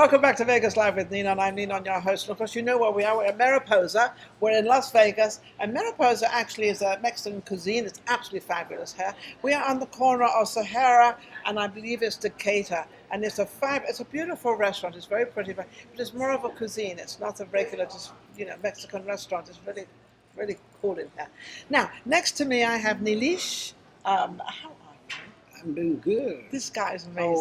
Welcome back to Vegas Live with Ninon. I'm Ninon, your host. And of course, you know where we are. We're at Mariposa. We're in Las Vegas. And Mariposa actually is a Mexican cuisine. It's absolutely fabulous here. We are on the corner of Sahara and I believe it's Decatur. And it's a beautiful restaurant. It's very pretty, but it's more of a cuisine. It's not a regular, just Mexican restaurant. It's really, really cool in here. Now, next to me, I have Neelish. How are you? I'm doing good. This guy is amazing.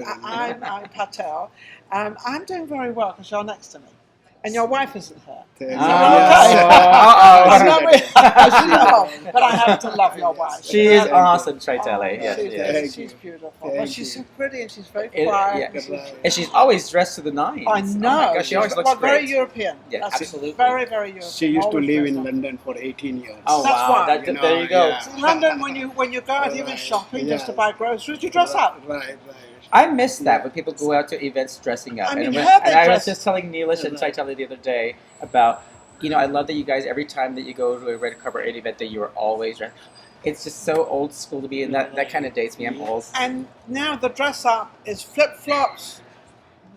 How are you? I'm Patel. I'm doing very well because you're next to me. And your wife isn't here. Okay. But I have to love your wife. She is awesome, try telling. She's beautiful. But she's so pretty and she's very quiet. And she's always dressed to the nines. I know. Oh gosh, she always looks great. Very European. Yeah, That's absolutely. Very, very European. She used to live in London for 18 years. Oh, That's wow. why. There you go. Yeah. In London, when you go out even shopping just to buy groceries, you dress up. Right. I miss that when people go out to events dressing up. I mean, and I was just telling Neelish and Saitali the other day about, I love that you guys, every time that you go to a Red Cabaret event, that you are always dressed. It's just so old school to me, and that kind of dates me. I'm old. And now the dress up is flip-flops,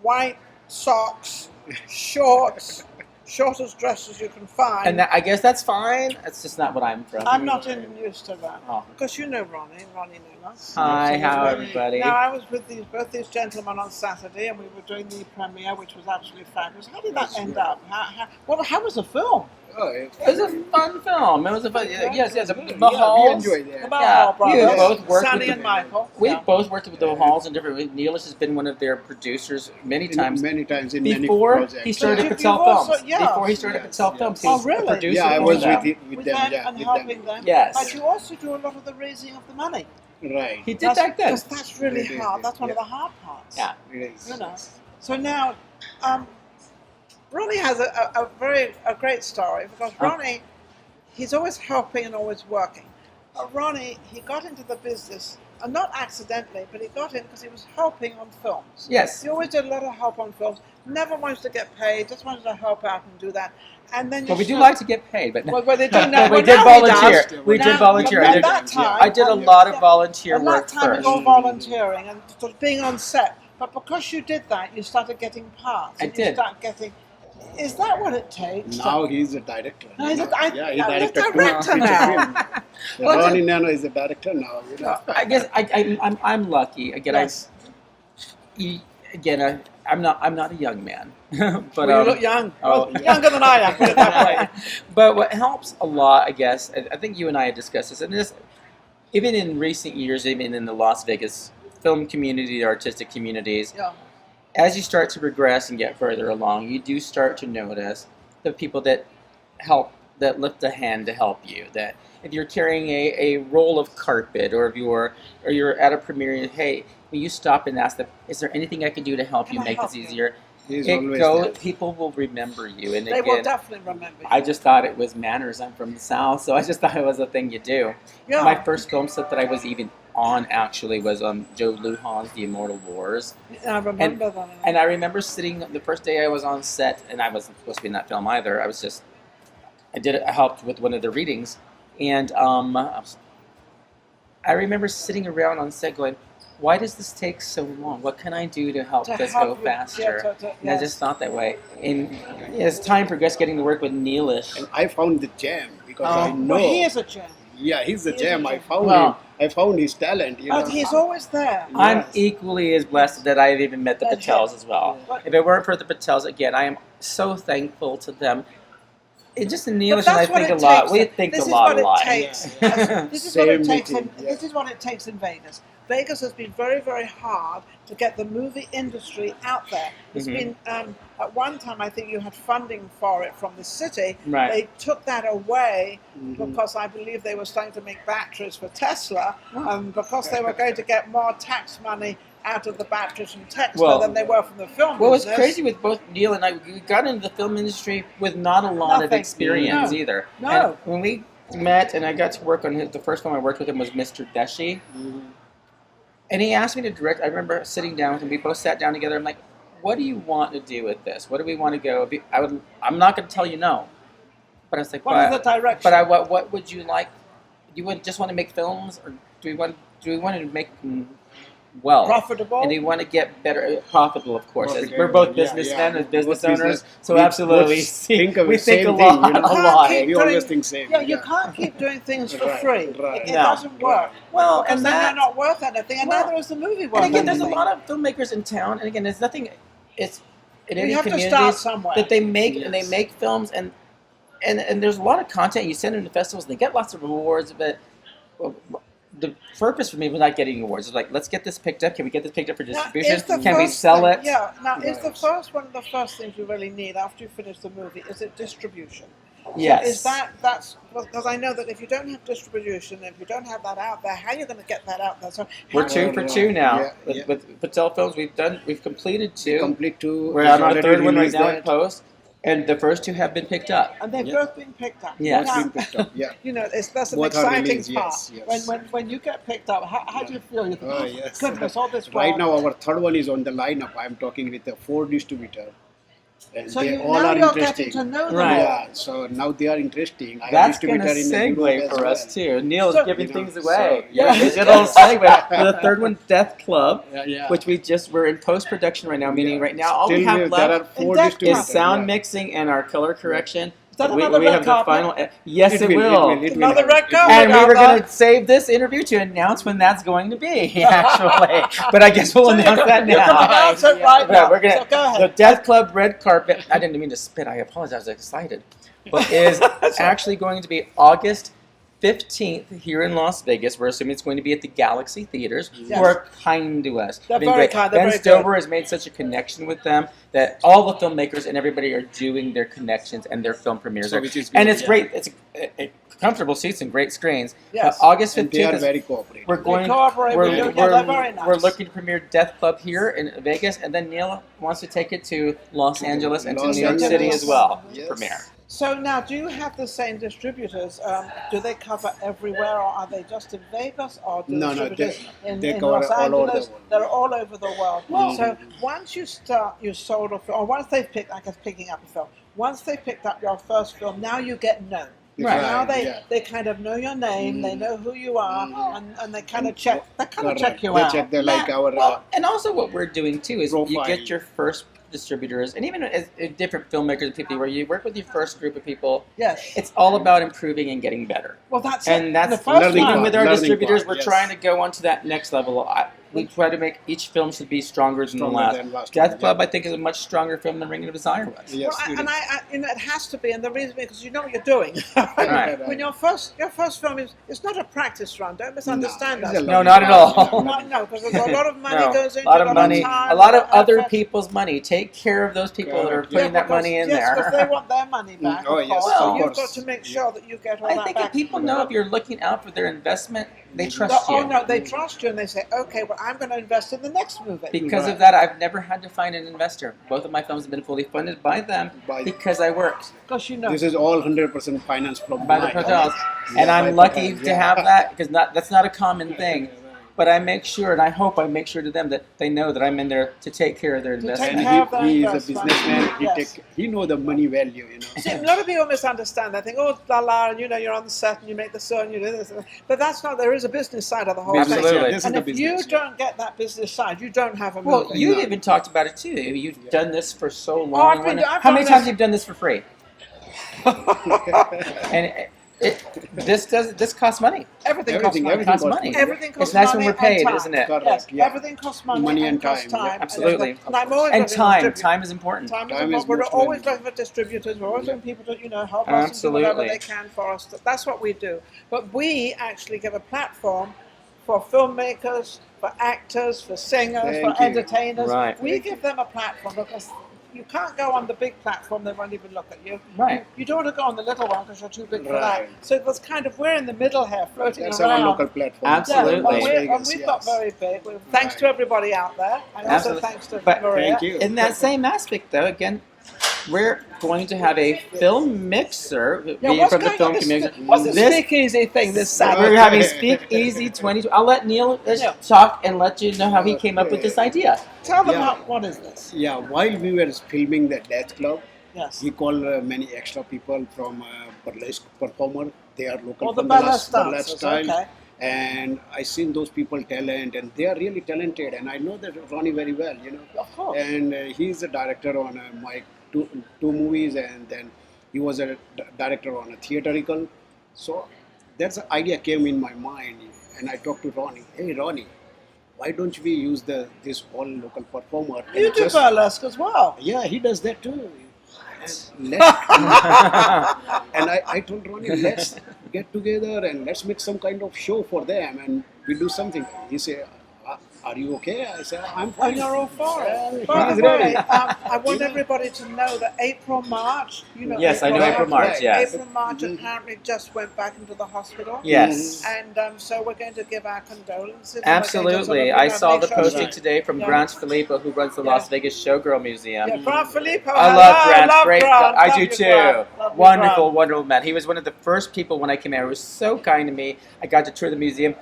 white socks, shorts, shortest dresses you can find. And I guess that's fine. That's just not what I'm from. I'm not used to that. Oh. Because you know Ronnie Nanos. Hi, how everybody? Now, I was with both these gentlemen on Saturday, and we were doing the premiere, which was absolutely fabulous. How did that end up? How was the film? Oh, It was a fun film. It was a fun. Yes. The we Mahalls. enjoyed it. The Mahal brothers, we both worked Sonny with and Michael. We both worked with the Mahalls in different ways. Neelish has been one of their producers many times. Many times in many Before projects. he started But Patel you've also- Films. yeah. Before he started Patel Films, he Oh, was really? a producer. Yeah, I for was them. with them. Yeah, and with helping them. them. Yes. But you also do a lot of the raising of the money. Right. He did back then. Because that's really It is, hard. That's one of yeah. the hard parts. Yeah. It is. So now, Ronnie has a great story because Ronnie, he's always helping and always working. Ronnie, he got into the business, not accidentally, but he got in because he was helping on films. Yes. He always did a lot of help on films. Never wanted to get paid, just wanted to help out and do that. And then But we do like to get paid, but well, they do now. we well, did now he volunteer. does. We Now- did volunteer. but at that time, I did a lot of volunteer at work that time, first. you go volunteering and sort of being on set. But because you did that, you started getting parts. I and did. You start getting. Is that what it takes? Now he's a director. No, he's a director director now. Ronnie Nano is a director now. I guess I'm lucky. Again, Yes. I'm not a young man, but Well, you look young. oh, Well, younger than I am. Put it that way. But what helps a lot, I guess, I think you and I had discussed this, and this, even in recent years, even in the Las Vegas film community, the artistic communities, Yeah. as you start to progress and get further along, you do start to notice the people that help, that lift a hand to help you. That if you're carrying a roll of carpet, or if you're at a premiere, hey, will you stop and ask them, is there anything I can do to help you Can I make help this you? easier? He's always there. People will remember you, and They will again, definitely remember you. I just thought it was manners. I'm from the South, so I just thought it was a thing you do. Yeah. My first film set that I was even on actually was Joe Lujan's The Immortal Wars. I remember that. And I remember sitting the first day I was on set, and I wasn't supposed to be in that film either. I helped with one of the readings, and I remember sitting around on set going, why does this take so long? What can I do to help this go faster? And I just thought that way. And as time progressed, getting to work with Neelish. And I found the gem because I know. Well, he is a gem. Yeah, he's the He is a gem. gem. I found Well, him. I found his talent. But he's always there. I'm Yes. equally as blessed that I've even met the That's Patels it. as well. But- If it weren't for the Patels, again, I am so thankful to them. It's just in But Neelish, and I that's what think a it lot. takes. We think This a is lot what it alike. takes. Yeah. This is what it Same takes. meeting, yeah. This is what it takes in Vegas. Vegas has been very, very hard to get the movie industry out there. It's Mhm. been at one time, I think you had funding for it from the city. Right. They took that away Mhm. because I believe they were starting to make batteries for Tesla, because they were going to get more tax money out of the batteries from Tesla Well- than they were from the film What was business. crazy with both Neel and I, we got into the film industry with not a lot of Nothing. experience No. either. No. And when we met and I got to work on the first film I worked with him was Mr. Deshi. And he asked me to direct. I remember sitting down with him. We both sat down together. I'm like, what do you want to do with this? What do we want to go? I'm not going to tell you no. But I was like, What is the direction? but what would you like? You would just want to make films, or do we want to make well. Profitable. And they want to get better, profitable, of course. As we're both businessmen and business Both owners, so we absolutely, both think of we the think a same lot, thing, you know. a lot. We always think same. Yeah, you can't keep doing things for Right, free. right. It No. doesn't work. Well, Because and then that, you're not worth anything, and Well, neither is the movie worth and again, there's a anything. lot of filmmakers in town, and again, there's nothing. It's in You any have to start communities somewhere. that they make and they Yes. make films, and there's a lot of content. You send them to festivals, and they get lots of awards, but well, the purpose for me was not getting awards. It's like, let's get this picked up. Can we get this picked up for Now, distribution? is the Can we first sell thing- it? Yeah. Now, is the Right. first one of the first things you really need after you finish the movie? Is it distribution? Yes. So is that's because I know that if you don't have distribution, if you don't have that out there, how are you going to get that out there? So We're how- 2 for 2 now Yeah, with, yeah. with Patel Films. We've completed 2. Complete 2. We're on our already 3rd one right released now in that. post, and the first 2 have been picked up. and they've Yeah. both been picked up. Yes. Now, Been picked up, yeah. you know, that's an Both are exciting released, part. yes, yes. When you get picked up, how do you feel? You think, Oh, oh, yes. goodness, all this Right work. now, our 3rd one is on the lineup. I'm talking with the 4 distributor. And So they you, all now are you're interesting. getting to know them Right. all. Yeah, so now they are interesting. I have That's going to distributor in segue Europe for as us too. Neil's So- giving You know, things so, away. yeah. Digital segue for the 3rd one, Death Club, well. Yeah. which we're in post production right now. Meaning right now all we Still, have there left are 4 Death distributors. is sound yeah. mixing and our color correction. Is that we another we red have the carpet? final. Yes, it will. Another red carpet. And we were Alva. going to save this interview to announce when that's going to be, actually. But I guess we'll announce that You're going to now. announce it right Yeah, now. we're gonna, So go ahead. The Death Club red carpet, I didn't mean to spit, I apologize, I was excited. But is actually going to be August 15th here in Las Vegas. We're assuming it's going to be at the Galaxy Theaters, Yes. who are kind to us. They're Been very great. kind, they're Ben very Stover has made such a connection with them that all the filmmakers and everybody are doing their connections and their film premieres. So which is And good, it's yeah. great. It's comfortable seats and great screens. Yes. August And they 15th are is very cooperative. we're going. cooperate We're, with you. we're, Yeah, they're very nice. we're looking to premiere Death Club here in Vegas, and then Neel wants to take it to Los Angeles and to Los New York City Angeles. as well to Yes. premiere. So now, do you have the same distributors? Do they cover everywhere, or are they just in Vegas, or do No, no, distributors they in cover Los all over the Angeles? world. They're all over the world. Well- So once you sold a film, or once they've picked, I guess picking up a film, once they picked up your first film, now you get known. Right. Now yeah. they kind of know your name, they know who you are, and they kind of check. They kind of Correct. check you They out. check the like our Well, and also what we're doing too is you profile. get your first distributors, and even as different filmmakers and people where you work with your first group of people. Yes. It's all about improving and getting better. Well, that's And it. that's the first learning even one. with our Learning distributors, part, we're yes. trying to go on to that next level. We try to make each film should be stronger than the last. than last Death one, Club, yeah. I think, is a much stronger film than Ring of Desire was. Yes, Well, it and is. you know, it has to be, and the reason because you know what you're doing. Right. When your first film is, it's not a practice run. Don't misunderstand No, us. it's a No, learning not at part, all. yeah. No, because there's a lot of money No, goes into a lot of money, time, a lot of other effort. people's money. Take care of those people that are Correct. putting that because- money in yes, because they there. want their money back. Oh, of yes, course. of So you've course. got to make sure that you get all I that think back. if people know if you're looking out for their investment, they trust Oh you. no, they trust you and they say, okay, well, I'm going to invest in the next movie. Because Right. of that, I've never had to find an investor. Both of my films have been fully funded by them By- because I worked Because you know. This is all 100% finance from by the mine. Patels. Yeah, And by I'm lucky Patels, to yeah. have that because that's not a common thing. But I make sure, and I hope I make sure to them that they know that I'm in there to take care of their take investment. care of And he is a investment. businessman. Yes. He know the money value, you know. See, a lot of people misunderstand. They think, oh, la la, and you know, you're on the set and you make the show and you do this. But that's not, there is a business side of the whole Absolutely. thing. Yeah, this is And the if business. you don't get that business side, you don't have a Well, movie. you've No. even talked about it too. You've Yeah. done this for so long. I've been- I've How many done times this- you've done this for free? And this costs money. Everything costs Everything, money. It costs costs money. money. Everything costs It's nice money when we're and paid, time. isn't it? Correct, Yes, yeah. everything costs money, Money and and costs time, yeah. time. Absolutely. And I'm always And looking for time. distributors. Time is important. Time is Time is important. We're most always valuable. looking for distributors. We're always looking for people to, you know, help us and do whatever Absolutely. they can for us. That's what we do. But we actually give a platform for filmmakers, for actors, for singers, Thank for you. entertainers. Right. We give them a platform because you can't go on the big platform, they won't even look at you. Right. You don't want to go on the little one because you're too big for Right. that. So it was kind of, we're in the middle here, floating That's around. our local platform. Absolutely. Yeah, Las and Vegas, we've got yes. very big. Thanks to everybody out there, and also Absolutely. thanks to But Maria. Thank you. In that same aspect, though, again, we're going to have a film mixer being what's from the going film on this- community. What's this This- speakeasy thing this Saturday? We're having Speakeasy 22. I'll let Neel talk and let you know how he came up with this idea. Tell them Yeah. what is this? Yeah, while we were filming the Death Club, Yes. he called many extra people from Burlesque Performer. They are local Or the from burlesque Burlesque dancers, style. okay. and I seen those people talent, and they are really talented, and I know that Ronnie very well, you know. Of course. And he's a director on my two movies, and then he was a director on a theatrical. So that's the idea came in my mind, and I talked to Ronnie. Hey Ronnie, why don't we use this all local performer? You and do burlesque as well. Yeah, he does that too. And I told Ronnie, let's get together and let's make some kind of show for them, and we do something. He said, are you okay? I said, I'm fine. And you're all for it. He's By the ready. way, I want everybody to know that April, March, you know. Yes, I know April, March, yes. April, March apparently just went back into the hospital. Yes. And so we're going to give our condolences. and Absolutely. I saw the posting today from Yeah. Grant Filippo, who runs the Las Vegas Showgirl Museum. Yeah, Grant Filippo. I love Grant. Love Great Grant. guy. I Love do you, too. Grant. Love you, Wonderful, Grant. wonderful man. He was one of the first people when I came here. He was so kind to me. I got to tour the museum.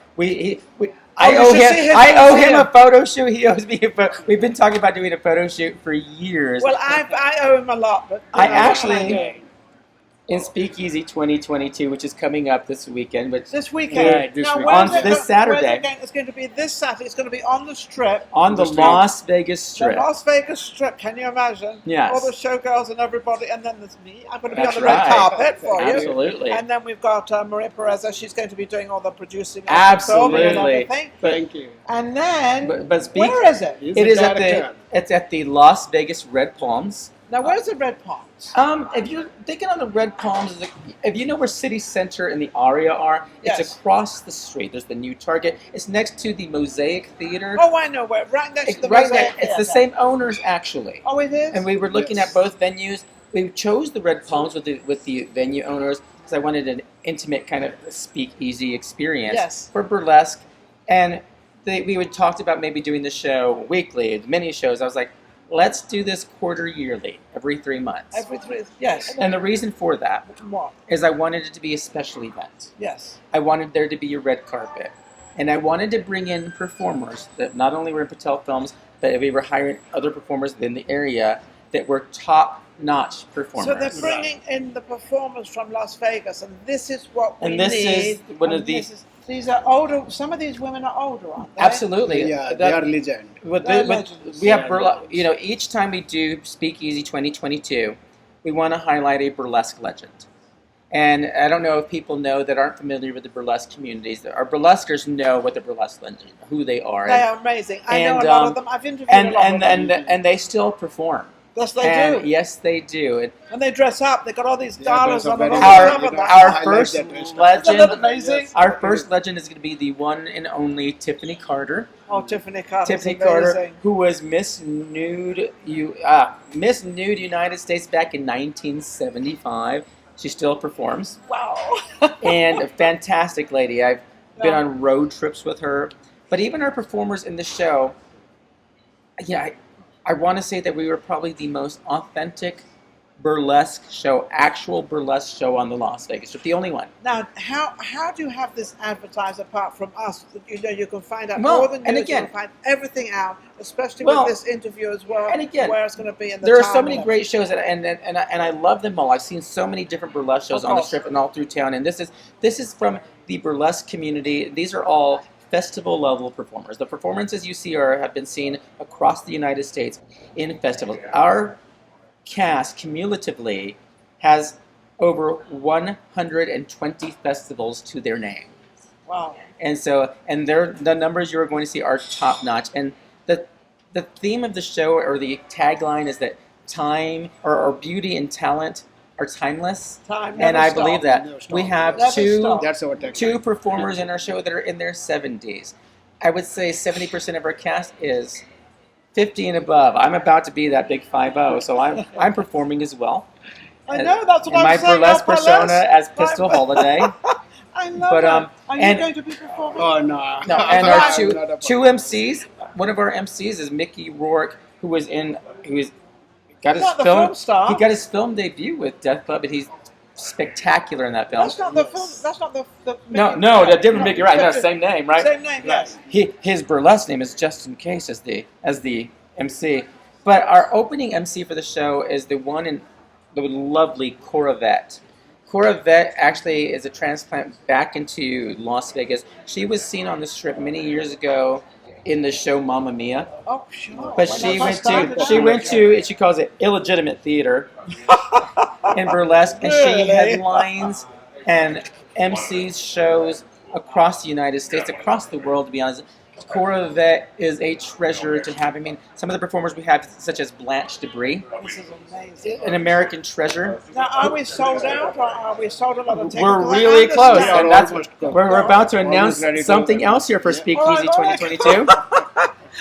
I you owe should him. see his I owe him museum. a photo shoot. He owes me a photo. We've been talking about doing a photo shoot for years. Well, I owe him a lot, but I what can actually- do? in Speakeasy 2022, which is coming up this weekend, which This weekend. Yeah, this Now, weekend. where's On it this go- Saturday. where's it going? It's going to be this Saturday. It's going to be on the Strip. on the The Strip. Las Vegas Strip. The Las Vegas Strip, can you imagine? Yes. All the showgirls and everybody, and then there's me. I'm going to be That's on the red right. carpet for you. Absolutely. And then we've got Maria Perez. She's going to be doing all the producing. and the filming and Absolutely. everything. Thank you. And then, But where is it? He's It a is at director. it's at the Las Vegas Red Palms. Now, where's the Red Palms? If you're thinking on the Red Palms, if you know where City Center and the Aria are, it's Yes. across the street. There's the new Target. It's next to the Mosaic Theater. Oh, I know where. Right next to the right Mosaic there. It's the Theatre. same owners actually. Oh, it is? And we were looking Yes. at both venues. We chose the Red Palms with the venue owners because I wanted an intimate kind of speakeasy experience Yes. for burlesque. And we would talked about maybe doing the show weekly, mini shows. I was like, let's do this quarter yearly, every 3 months. Every three. Yes. And the reason for that What? is I wanted it to be a special event. Yes. I wanted there to be a red carpet. And I wanted to bring in performers that not only were in Patel films, but we were hiring other performers in the area that were top-notch performers. So they're bringing in the performers from Las Vegas, and this is what we And this need. is one of And these- this is- These are older. Some of these women are older, aren't they? Absolutely. Yeah, they That- are legend. They're legends. we have each time we do Speakeasy 2022, we want to highlight a burlesque legend. And I don't know if people know that aren't familiar with the burlesque communities. Our burlesquers know what the burlesque legend, who they are. They are amazing. I know and, a lot um, of them. I've interviewed and a lot of them. and they still perform. Yes, they And do. yes, they do. And And they dress up. They got all these Yeah, dollars those are on and all very Our- the stuff on them. our I like first that dress. legend- Isn't that amazing? our first legend is going to be the one and only Tiffany Carter. Oh, Tiffany Carter. Tiffany Carter, who was Miss Nude United States back in 1975. She still performs, Wow. and a fantastic lady. I've been Yeah. on road trips with her. But even our performers in the show, yeah, I want to say that we were probably the most authentic actual burlesque show on the Las Vegas Strip, the only one. Now, how do you have this advertised apart from us? You know, you can find out Well, more than and news. again- You can find everything out, especially Well, with this interview as well. and again, where it's going to be in the There are time so many and great shows, and I love them all. I've seen so many different burlesque shows Of on the course. Strip and all through town, and this is from the burlesque community. These are all festival level performers. The performances you see have been seen across the United States in festivals. Our cast cumulatively has over 120 festivals to their name. Wow. And so, the numbers you're going to see are top notch. And the theme of the show, or the tagline, is that time or beauty and talent are timeless. Time And never I stops. believe that. Never stop. We have Never two stop. That's our tagline. two performers in our show that are in their 70s. I would say 70% of our cast is 50 and above. I'm about to be that big 5-0, so I'm performing as well. I know, that's what in I'm my saying. burlesque our persona as Pistol Holiday. I love But, it. Are you and- going to be performing? Oh no. No, and our I'm two not a two performer. MCs. One of our MCs is Mickey Rourke, who got his Not the film star. He got his film debut with Death Club, and he's spectacular in that film. That's not the film. That's not the. No, the different Mickey, right? No, same name, right? Same name, yes. His burlesque name is Justin Case as the MC. But our opening MC for the show is the lovely Corvette, Cora Vett actually is a transplant back into Las Vegas. She was seen on the Strip many years ago in the show Mamma Mia. Oh, sure. But she went to, she calls it illegitimate theater in Burlesque, and she headlines and MCs shows across the United States, across the world, to be honest. Cora Vett is a treasure to have. I mean, some of the performers we have, such as Blanche Debris, This is amazing. an American treasure. Now, are we sold out, or are we sold a lot of tickets? We're really close, We are and that's almost we're about to almost announce ready to something go. else here for Speakeasy All right. 2022.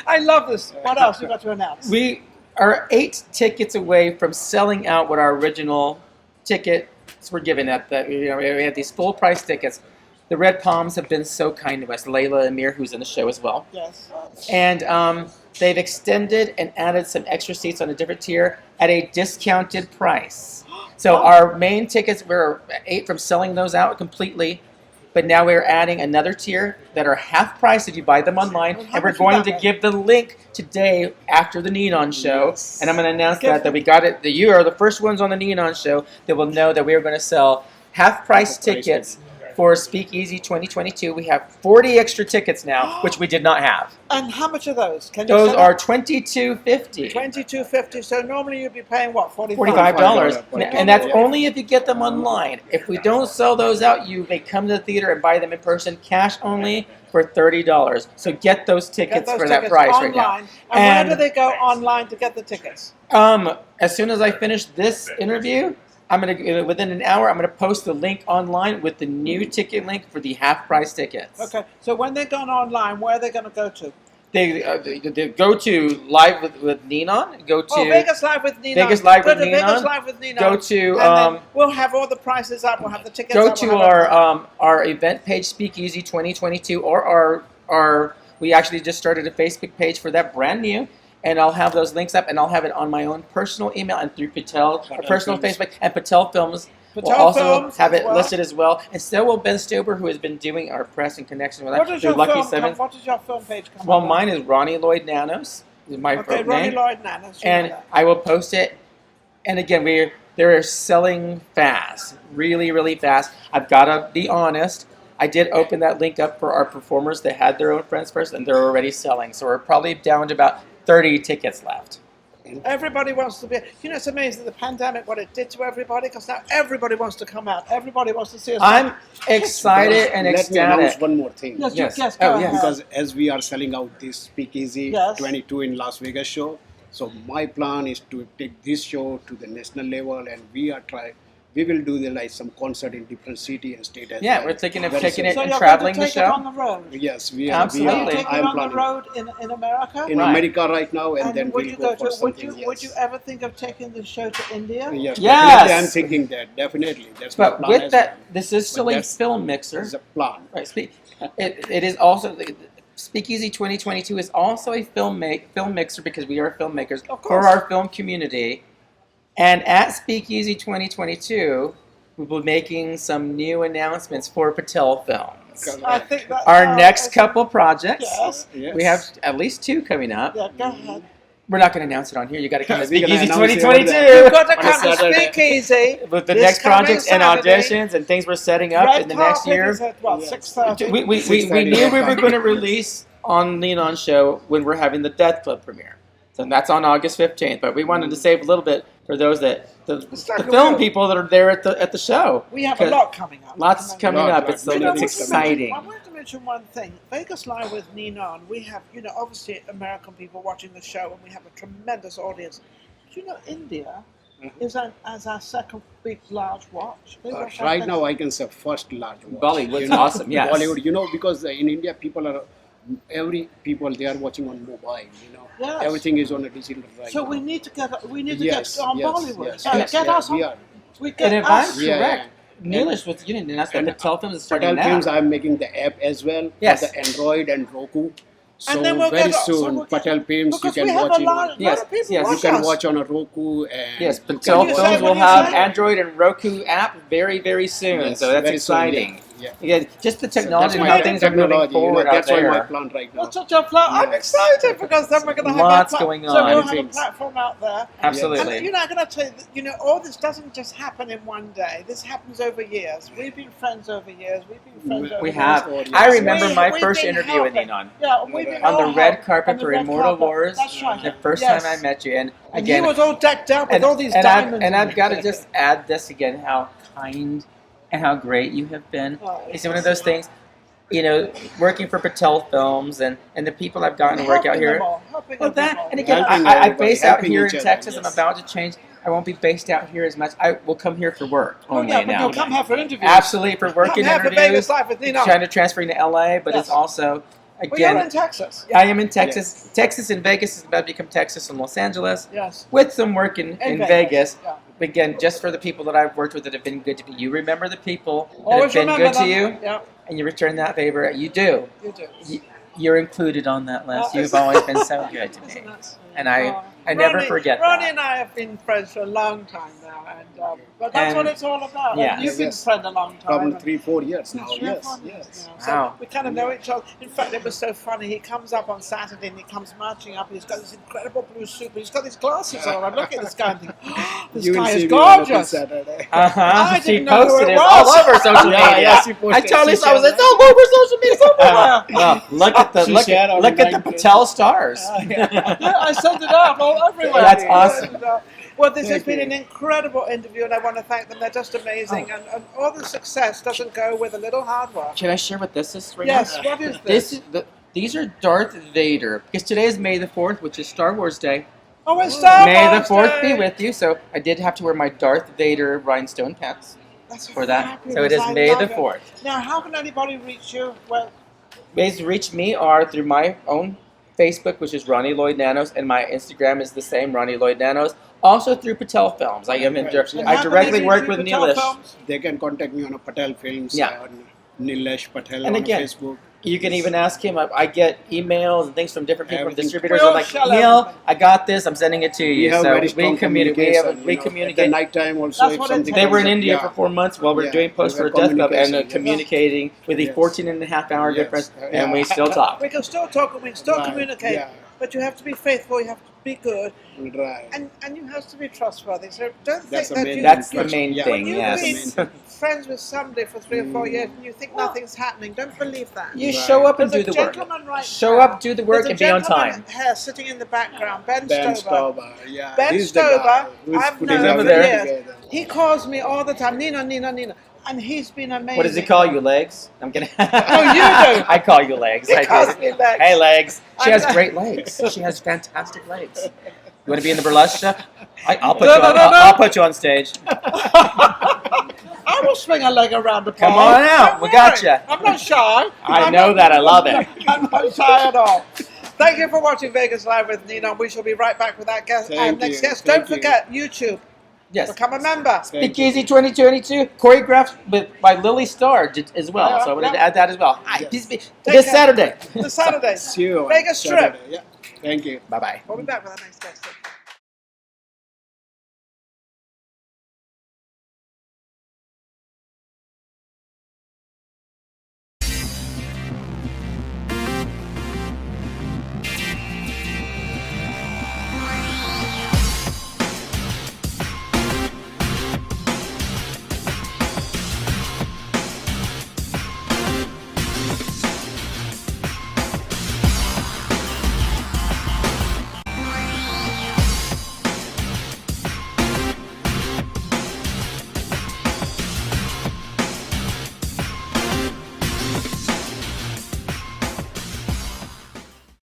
I love this. What else you got to announce? We are 8 tickets away from selling out what our original tickets were given at the. You know, we had these full price tickets. The Red Palms have been so kind to us. Layla Amir, who's in the show as well, Yes. and they've extended and added some extra seats on a different tier at a discounted price. So our main tickets, we're 8 from selling those out completely. But now we're adding another tier that are half price if you buy them online, Well, how and we're much you going got to then? give the link today after the Ninon show. Yes. And I'm going to announce Give- that we got it. That you are the first ones on the Ninon show that will know that we are going to sell half price tickets for Speakeasy 2022. We have 40 extra tickets now, which we did not have. And how much are those? Can you Those say are that? $22.50. $22.50. So normally you'd be paying what? $45. $45. $45. And that's Yeah. only if you get them online. If we don't sell those out, you may come to the theater and buy them in person, cash only, for $30. So get those Get tickets those for that tickets price online. right now. And And- where do they go online to get the tickets? As soon as I finish this interview, I'm gonna within an hour. I'm gonna post the link online with the new ticket link for the half price tickets. Okay. So when they're going online, where are they going to go to? They go to Live with Ninon. Go to Oh, Vegas Live with Ninon. Vegas Live Go with to Ninon. Vegas Live with Ninon. Go to, and then we'll have all the prices up. We'll have the tickets go up. to we'll have our event page, Speakeasy 2022, or our we actually just started a Facebook page for that, brand new. And I'll have those links up, and I'll have it on my own personal email and through Patel, or personal Films. Facebook, and Patel Films will Patel also Films have as it well. listed as well. And so will Ben Stober, who has been doing our press and connection with What us does through your Lucky film Sevens. What does your film page come Well, under? mine is Ronnie Lloyd Nanos, is my Okay, first Ronnie name, Lloyd Nanos. you know and that. I will post it. And again, they're selling fast, really, really fast. I've got to be honest. I did open that link up for our performers that had their own friends first, and they're already selling. So we're probably down to about 30 tickets left. Everybody wants to be. You know, it's amazing the pandemic, what it did to everybody, because now everybody wants to come out. Everybody wants to see us. I'm excited and Let me announce ecstatic. one more thing. Yes, Yes. yes, Oh, go yes. ahead. Because as we are selling out this Speakeasy Yes. 22 in Las Vegas show, so my plan is to take this show to the national level, and we will do some concert in different city and state as Yeah, well. we're thinking of Very taking soon. it So and you're traveling going the to take it show. on the road. Yes, we are. Absolutely. You're taking I it am on the planning road in America. in Right. America right now, and then would we'll you go go for to? something. Would you ever think of taking the show to India? Yes, Yes. definitely I'm thinking that. Definitely, that's my But plan with as that, well. this is still But a that's- film mixer. It's a plan. Right. It is also Speakeasy 2022 is also a film mixer because we are filmmakers Of for course. our film community. And at Speakeasy 2022, we will be making some new announcements for Patel Films. I think that Our next is- couple projects, Yes. Yes. we have at least 2 coming up. Yeah, go ahead. We're not going to announce it on here. You got to come to We're gonna Speakeasy announce it 2022 You've got to On a come to Saturday. Speakeasy. with the this next coming projects and Saturday. auditions and things we're setting up Red in the next carpet year. is at what, Yes. 6:30? We 6:30 knew we were time. going to release on Ninon show when we're having the Death Club premiere. So that's on August 15th. But we wanted to save a little bit for those the It's like a film real- people that are there at the show. We have a 'Cause lot coming up. Lots coming Lot, up. lot. It's Many it's things exciting. I wanted to mention one thing. Vegas Live with Ninon, we have, obviously American people watching the show, and we have a tremendous audience. Do you know India is as our second big large watch? They watch our Right thing. now, I can say first large watch. Bollywood's awesome, yes. Bollywood, because in India, people they are watching on mobile. Yes. Everything is on a digital right So now. we need to get Yes, on yes, Bollywood. yes, So yes, get yeah, us on. we are. We get And if I'm us. Yeah, correct, yeah. Neel is with you and that's the And Patel Films is starting Patel now. Films, I'm making the app as well Yes. for the Android and Roku. So And then we'll very get- so soon, we'll get- Patel Films, you Because we can have watch a it. lot Yes, of people yes. You watch can us. watch on a Roku and Yes, you Patel can you watch say Films what will you have say? Android and Roku app very, very soon. Yes, so that's very soon, exciting. yeah. Yeah, just the technology and my how things are moving technology, forward out that's why my there. plan right now. What's your plan? I'm excited because then we're going to have Lots that going So we'll on. have a platform out there. Absolutely. And I'm going to tell you, that, all this doesn't just happen in one day. This happens over years. We've been friends over years. We've been friends over We years. have. I remember my We've first been interview with helping. Ninon. Yeah, we've been On the all red help- carpet on the for red Immortal carpet. Wars. That's right. The first Yes. time I met you, and And again, he was all decked out with all these and diamonds. I've got to just add this again: how kind and how great you have been. Oh, It's one of those things. Working for Patel Films and the people I've gotten to work out here. Well, that, and again, Helping I everybody, base out helping here each in other, Texas. yes. I'm about to change. I won't be based out here as much. I will come here for work Oh, only yeah, but now. you'll come here for interviews. Absolutely, for work Come and here for interviews. Vegas Live with Ninon. Trying to transfer to LA, but Yes. it's also, Well, again, you're in Texas. I am in Texas. Texas and Vegas is about to become Texas and Los Angeles. Yes. With some work in Vegas. Yeah. Again, just for the people that I've worked with that have been good to me. You remember the people that Always have been remember good to them. you, Yeah, and you return that favor. You do. you do. You're included on that list. You've isn't- always been so good to me. Isn't that sweet? And I Oh. never Ronnie- forget Ronnie that. and I have been friends for a long time now, but that's And- what it's all about. yeah. And you've been Yes. friend a long time. Probably and- 3-4 years now. 3 or Yes, 4 years, yes. So Wow. we kind of know each other. In fact, it was so funny. He comes up on Saturday and he comes marching up. And he's got this incredible blue suit, but he's got these glasses on. I'm looking at this guy and think, this You will guy see is me on gorgeous. Saturday. I She didn't know who posted it it all was. over social Yeah, media. yeah, she posted I totally it. saw it. It's all over social media somewhere. Well, look at the She look shared at, on look at the Nine Patel stars. Yeah, I sent it out all everywhere. That's awesome. And, well, this has Thank been you. an incredible interview, and I want to thank them. They're just amazing, and all the success doesn't go with a little hard work. Can I share what this is right Yes, now? what is This this? is these are Darth Vader because today is May the 4th, which is Star Wars Day. Oh, it's Star May the Wars 4th Day. be with you. So I did have to wear my Darth Vader rhinestone pants That's for that. fabulous. So it is I May love the it. 4th. Now, how can anybody reach you? Well, Ways to reach me are through my own Facebook, which is Ronnie Lloyd Nanos, and my Instagram is the same, Ronnie Lloyd Nanos. Also through Patel Films. I am in, Right. and I how can directly they work reach with you, Patel Neelish. Films? They can contact me on a Patel Films, Yeah. on Neelesh Patel And on again, Facebook. You can even ask him. I get emails and things from different people, from Everything. distributors. We all I'm like, shall Neil, everything. I got this. I'm sending it to We you. have So very strong we communication. we At the communicate. night time also, That's if what it something They were in comes up, India yeah. for 4 months while we're Yeah, doing post we for were a death club and communication, yes. communicating with a Yes. 14.5-hour Yes. difference, Yeah. and we still talk. We can still talk and we can still Right, communicate, yeah. but you have to be faithful. You have to be good, Right. and you have to be trustworthy. So don't think That's the that main you. That's the Trust. main Yeah. thing. When you've Yes. been friends with somebody for 3 or 4 years and you think nothing's happening, don't believe that. You Right. show up and There's do a the work. gentleman right Show now. up, do the work, There's a and be on gentleman time. here sitting in the background, Ben Ben Stover. Stover, yeah. Ben He's the guy Stover, who's I've putting known him over for there. years. together. He calls me all the time, Nina, Nina, Nina, and he's been amazing. What does he call you, legs? I'm kidding. No, you do. I call you legs. He I calls do. me legs. Hey, legs. She I has know. great legs. She has fantastic legs. You want to be in the burlesque show? I'll put No, you. no, On, no, no. I'll put you on stage. I will swing a leg around the pole. Come on out. Don't We worry. gotcha. I'm not shy. I know that. I love it. I'm not shy at all. Thank you for watching Vegas Live with Ninon. We shall be right back with that guest. Thank next you. guest. Thank Don't you. forget YouTube. Yes. Become a member. Speakeasy 2022 choreographed by Lily Starr as well. Yeah, So I wanted to yeah. add that as well. Hi. Yes. This care. Saturday. This Saturday. See you on Vegas Strip. Saturday. Yeah. Thank you. Bye bye. We'll be back with our next guest.